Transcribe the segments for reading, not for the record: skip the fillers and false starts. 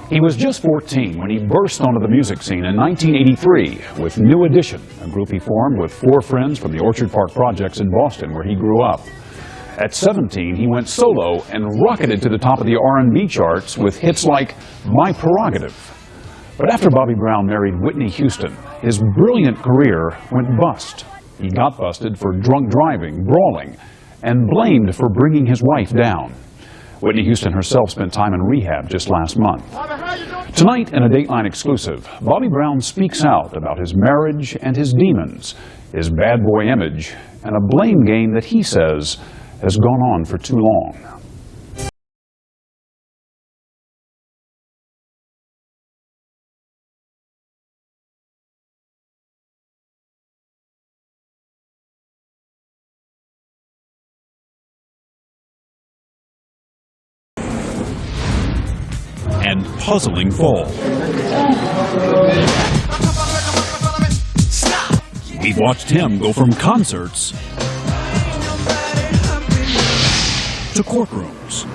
He was just 14 when he burst onto the music scene in 1983 with New Edition, a group he formed with 4 friends from the Orchard Park Projects in Boston, where he grew up. At 17, he went solo and rocketed to the top of the R&B charts with hits like My Prerogative. But after Bobby Brown married Whitney Houston, his brilliant career went bust. He got busted for drunk driving, brawling, and blamed for bringing his wife down. Whitney Houston herself spent time in rehab just last month. Tonight, in a Dateline exclusive, Bobby Brown speaks out about his marriage and his demons, his bad boy image, and a blame game that he says has gone on for too long. And puzzling fall. We've watched him go from concerts to courtrooms.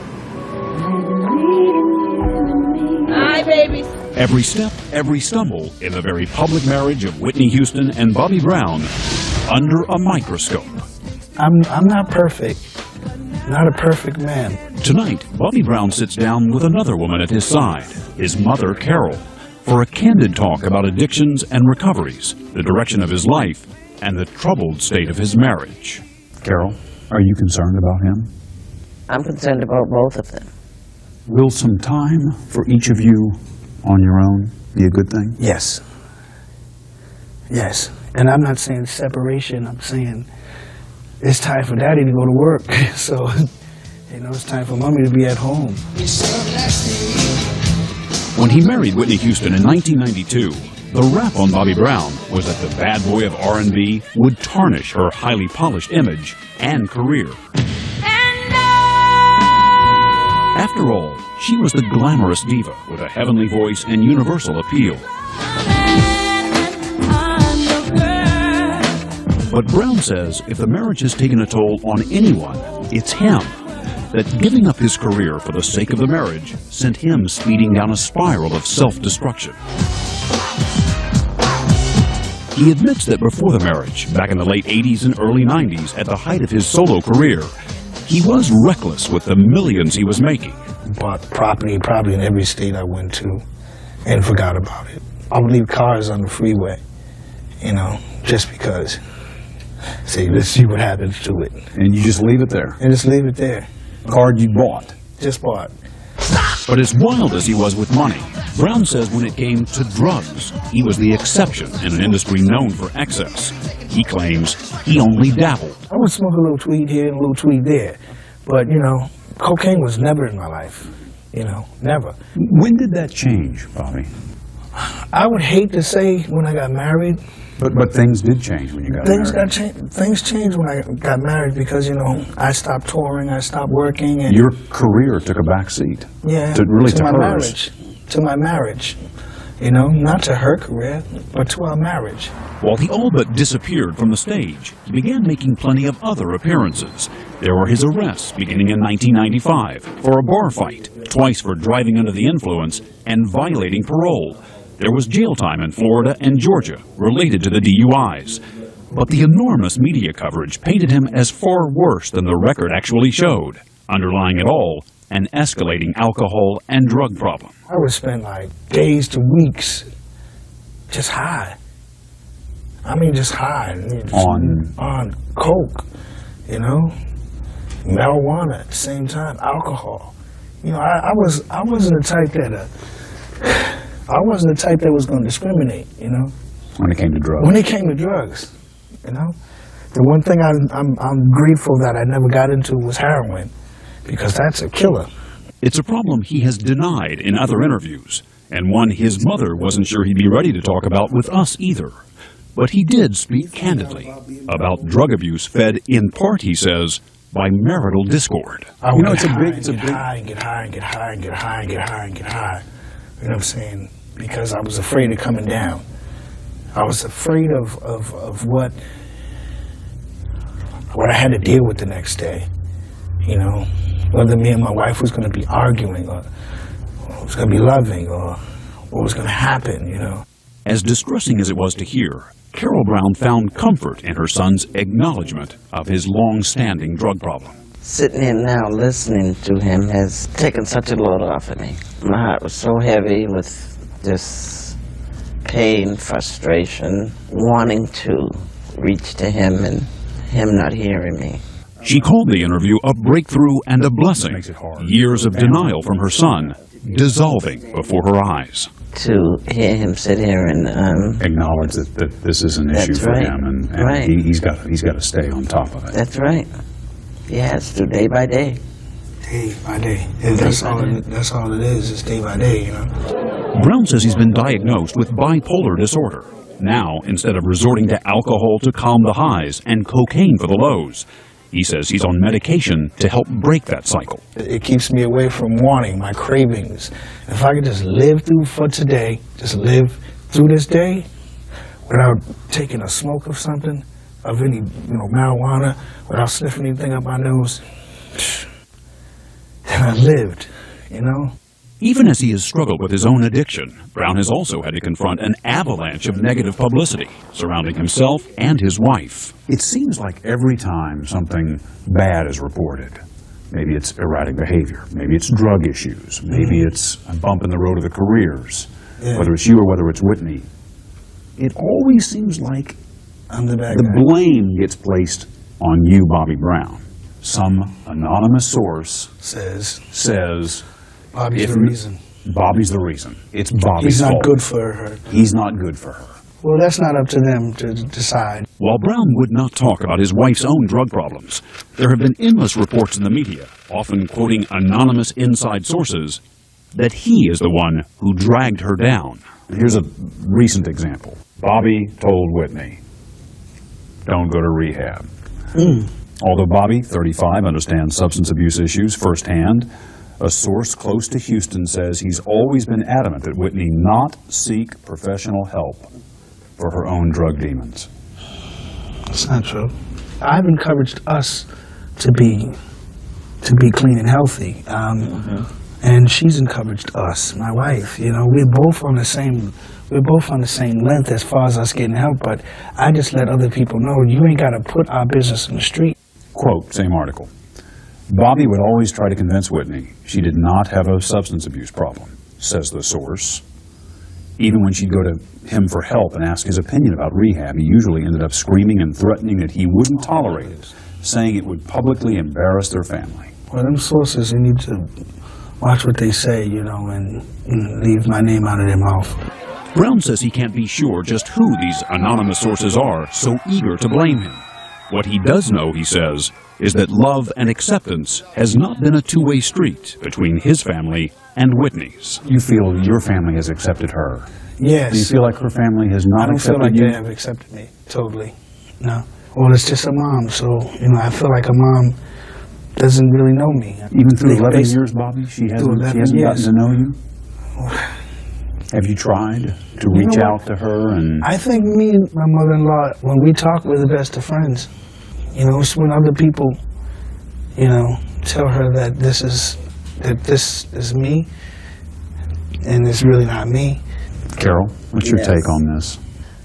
Hi, babies. Every step, every stumble in the very public marriage of Whitney Houston and Bobby Brown under a microscope. I'm not perfect. Not a perfect man. Tonight, Bobby Brown sits down with another woman at his side, his mother, Carole, for a candid talk about addictions and recoveries, the direction of his life, and the troubled state of his marriage. Carole, are you concerned about him? I'm concerned about both of them. Will some time for each of you on your own be a good thing? Yes. Yes. And I'm not saying separation. I'm saying it's time for daddy to go to work. So, you know, it's time for mommy to be at home. When he married Whitney Houston in 1992, the rap on Bobby Brown was that the bad boy of R&B would tarnish her highly polished image and career. After all, she was the glamorous diva with a heavenly voice and universal appeal. But Brown says if the marriage has taken a toll on anyone, it's him. That giving up his career for the sake of the marriage sent him speeding down a spiral of self-destruction. He admits that before the marriage, back in the late 80s and early 90s, at the height of his solo career, he was reckless with the millions he was making. Bought property probably in every state I went to and forgot about it. I would leave cars on the freeway, you know, just because. Say, let's see what happens to it. And you just leave it there? And just leave it there. Card you bought? Just bought. But as wild as he was with money, Brown says when it came to drugs, he was the exception in an industry known for excess. He claims he only dabbled. I would smoke a little tweed here and a little tweed there. But, you know, cocaine was never in my life. You know, never. When did that change, Bobby? I would hate to say when I got married. But things did change when you got married. Things changed when I got married because, you know, I stopped touring, I stopped working. And your career took a back seat. Yeah, to my hers. marriage. To my marriage. You know, not to her career, but to our marriage. While he all but disappeared from the stage, he began making plenty of other appearances. There were his arrests beginning in 1995 for a bar fight, twice for driving under the influence, and violating parole. There was jail time in Florida and Georgia related to the DUIs. But the enormous media coverage painted him as far worse than the record actually showed. Underlying it all, an escalating alcohol and drug problem. I would spend like days to weeks just high. I mean, just high. On coke, you know, marijuana at the same time, alcohol. You know, I wasn't the type that I wasn't the type that was going to discriminate, you know. When it came to drugs. When it came to drugs, you know. The one thing I'm grateful that I never got into was heroin, because that's a killer. It's a problem he has denied in other interviews, and one his mother wasn't sure he'd be ready to talk about with us either. But he did speak candidly about drug abuse fed, in part, he says, by marital discord. I would get high and get high and get high and get high and get high and get high. You know what I'm saying? Because I was afraid of coming down. I was afraid of what I had to deal with the next day. You know, whether me and my wife was going to be arguing, or it was going to be loving or what was going to happen, you know. As distressing as it was to hear, Carole Brown found comfort in her son's acknowledgement of his long-standing drug problem. Sitting here now listening to him has taken such a load off of me. My heart was so heavy with just pain, frustration, wanting to reach to him and him not hearing me. She called the interview a breakthrough and a blessing. Years of denial from her son dissolving before her eyes. To hear him sit here and acknowledge that this is an issue for him, and he's got to stay on top of it. That's right. He has to, day by day. Day by day. That's all it is. It's day by day, you know. Brown says he's been diagnosed with bipolar disorder. Now, instead of resorting to alcohol to calm the highs and cocaine for the lows, he says he's on medication to help break that cycle. It keeps me away from wanting, my cravings. If I could just live through for today, just live through this day without taking a smoke of something, of any, marijuana, without sniffing anything up my nose, then I lived, you know? Even as he has struggled with his own addiction, Brown has also had to confront an avalanche of negative publicity surrounding himself and his wife. It seems like every time something bad is reported, maybe it's erratic behavior, maybe it's drug issues, maybe it's a bump in the road of the careers, whether it's you or whether it's Whitney, it always seems like the blame gets placed on you, Bobby Brown. Some anonymous source says Bobby's the reason. Bobby's the reason. It's Bobby's fault. He's not good for her. He's not good for her. Well, that's not up to them to decide. While Brown would not talk about his wife's own drug problems, there have been endless reports in the media, often quoting anonymous inside sources, that he is the one who dragged her down. Here's a recent example. Bobby told Whitney, don't go to rehab. Although Bobby, 35, understands substance abuse issues firsthand, a source close to Houston says he's always been adamant that Whitney not seek professional help for her own drug demons. That's not true. I've encouraged us to be clean and healthy, and she's encouraged us, my wife. You know, we're both on the same length as far as us getting help. But I just let other people know you ain't got to put our business in the street. Quote, same article. Bobby would always try to convince Whitney she did not have a substance abuse problem, says the source. Even when she'd go to him for help and ask his opinion about rehab, he usually ended up screaming and threatening that he wouldn't tolerate it, saying it would publicly embarrass their family. Well, them sources, you need to watch what they say, you know, and leave my name out of their mouth. Brown says he can't be sure just who these anonymous sources are so eager to blame him. What he does know, he says, is that love and acceptance has not been a two-way street between his family and Whitney's. You feel your family has accepted her? Yes. Do you feel like her family has not accepted you? I don't feel like they have accepted me, totally. No. Well, it's just a mom, so, you know, I feel like a mom doesn't really know me. Even through 11 years, Bobby, she hasn't gotten to know you? Have you tried to reach out to her? And I think me and my mother-in-law, when we talk, we're the best of friends. You know, it's when other people, you know, tell her that this is me, and it's really not me. Carole, what's your take on this?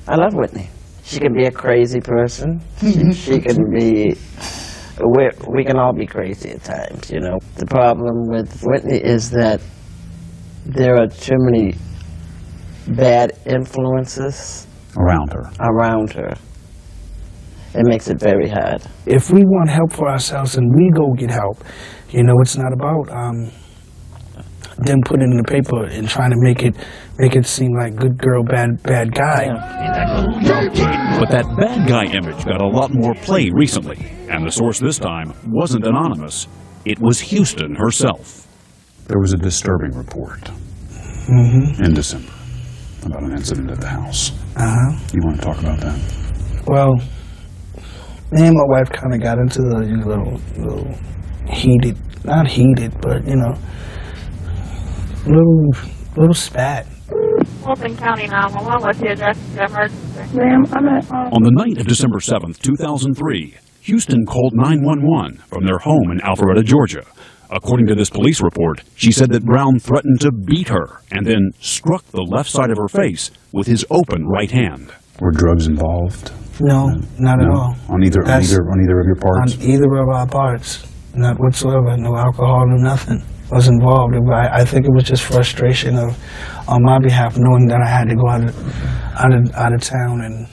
I love Whitney. She can be a crazy person. She can be. We can all be crazy at times, you know. The problem with Whitney is that there are too many bad influences around her. It makes it very hard. If we want help for ourselves and we go get help, you know, it's not about them putting it in the paper and trying to make it seem like good girl, bad guy. Yeah. But that bad guy image got a lot more play recently, and the source this time wasn't anonymous. It was Houston herself. There was a disturbing report in December about an incident at the house. You want to talk about that? Well, me and my wife kind of got into the little heated, not heated, but, you know, little spat. Fulton County 911, what's the address of the emergency? Ma'am, I'm at On the night of December 7th, 2003, Houston called 911 from their home in Alpharetta, Georgia, According to this police report, she said that Brown threatened to beat her and then struck the left side of her face with his open right hand. Were drugs involved? No, not at all. On either of your parts? On either of our parts, not whatsoever. No alcohol, no nothing was involved. I think it was just frustration on my behalf, knowing that I had to go out of town, and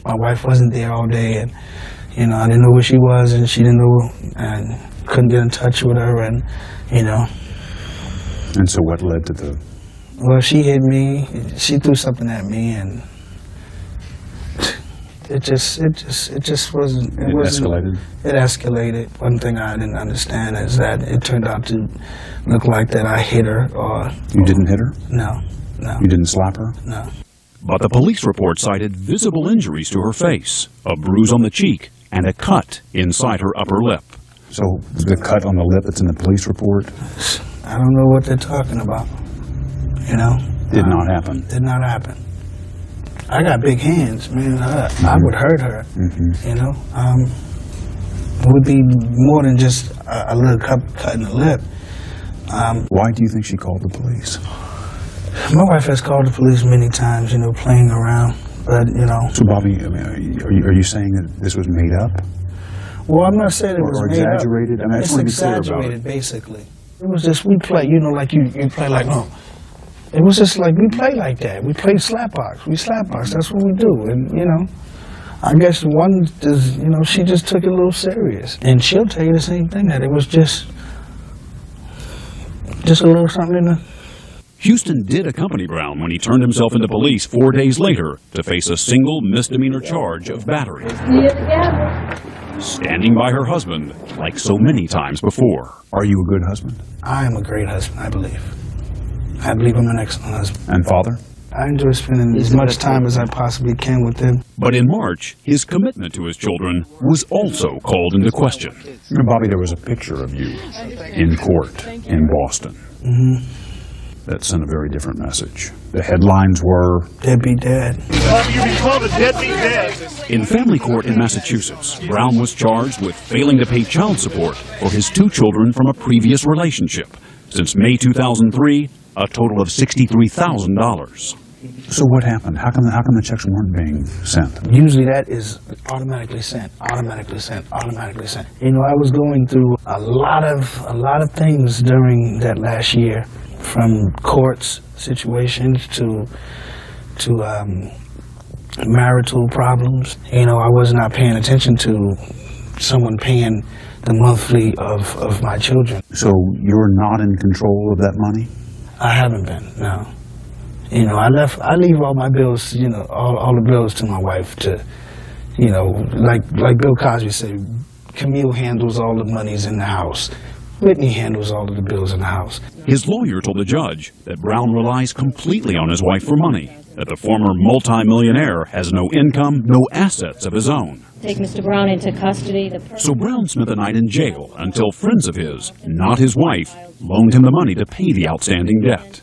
my wife wasn't there all day, and I didn't know where she was, and she didn't know, and couldn't get in touch with her, and And so what led to the? Well, she hit me. She threw something at me, and it just wasn't. It escalated. It escalated. One thing I didn't understand is that it turned out to look like that I hit her, or You didn't hit her? no. You didn't slap her? No. But the police report cited visible injuries to her face, a bruise on the cheek, and a cut inside her upper lip. So the cut on the lip that's in the police report? I don't know what they're talking about. Did not happen. Did not happen. I got big hands, man. I would hurt her. It would be more than just a little cut in the lip. Why do you think she called the police? My wife has called the police many times, playing around, but So Bobby, are you saying that this was made up? Well, I'm not saying it was Or made up. exaggerated? I mean, I just It's want to be clear about exaggerated, it. basically. It was just, we play, like you play like, no. It was just like, we play like that. We play slapbox. We slapbox. That's what we do. And, I guess one is, she just took it a little serious. And she'll tell you the same thing, that it was just a little something in the... Houston did accompany Brown when he turned himself into police 4 days later to face a single misdemeanor charge of battery. Standing by her husband like so many times before. Are you a good husband? I am a great husband, I believe. I believe I'm an excellent husband. And father? I enjoy spending as much time as I possibly can with them. But in March, his commitment to his children was also called into question. Bobby, there was a picture of you in court in Boston. That sent a very different message. The headlines were... Deadbeat dad. You be called a deadbeat dad. In family court in Massachusetts, Brown was charged with failing to pay child support for his 2 children from a previous relationship. Since May 2003, a total of $63,000. So what happened? How come the checks weren't being sent? Usually that is automatically sent, automatically sent, automatically sent. I was going through a lot of things during that last year, from courts situations to marital problems. I was not paying attention to someone paying the monthly of my children. So you're not in control of that money? I haven't been, no. I leave all my bills, all the bills to my wife to, like Bill Cosby said, Camille handles all the monies in the house. Whitney handles all of the bills in the house. His lawyer told the judge that Brown relies completely on his wife for money, that the former multimillionaire has no income, no assets of his own. Take Mr. Brown into custody. So Brown spent the night in jail until friends of his, not his wife, loaned him the money to pay the outstanding debt.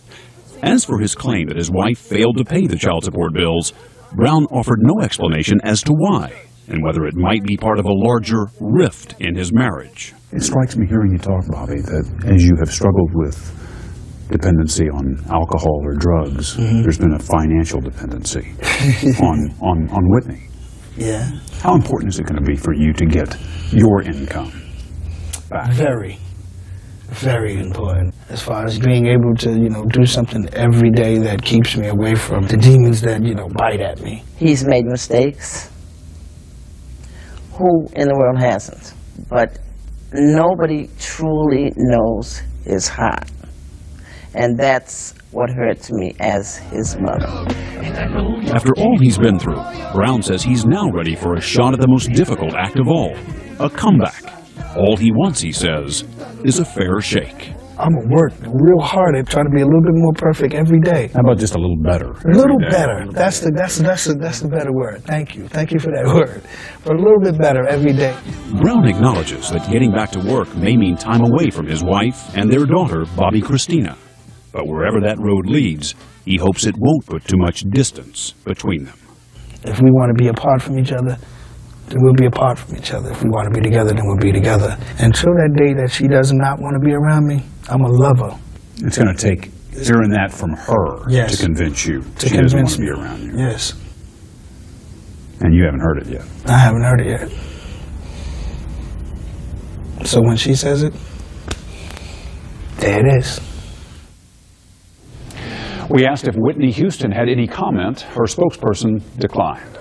As for his claim that his wife failed to pay the child support bills, Brown offered no explanation as to why, and whether it might be part of a larger rift in his marriage. It strikes me hearing you talk, Bobby, that as you have struggled with dependency on alcohol or drugs, there's been a financial dependency on Whitney. Yeah. How important is it going to be for you to get your income back? Very, very important. As far as being able to, do something every day that keeps me away from the demons that, bite at me. He's made mistakes. Who in the world hasn't? But nobody truly knows his heart. And that's what hurts me as his mother. After all he's been through, Brown says he's now ready for a shot at the most difficult act of all, a comeback. All he wants, he says, is a fair shake. I'm going to work real hard at trying to be a little bit more perfect every day. How about just a little better? A little better. That's the better word. Thank you. Thank you for that word. But a little bit better every day. Brown acknowledges that getting back to work may mean time away from his wife and their daughter, Bobby Christina. But wherever that road leads, he hopes it won't put too much distance between them. If we want to be apart from each other, then we'll be apart from each other. If we want to be together, then we'll be together. Until that day that she does not want to be around me, I'm a lover. It's going to take hearing that from her Yes. to convince you To she doesn't want convince to be me. around you. Yes. And you haven't heard it yet. I haven't heard it yet. So when she says it, there it is. We asked if Whitney Houston had any comment. Her spokesperson declined.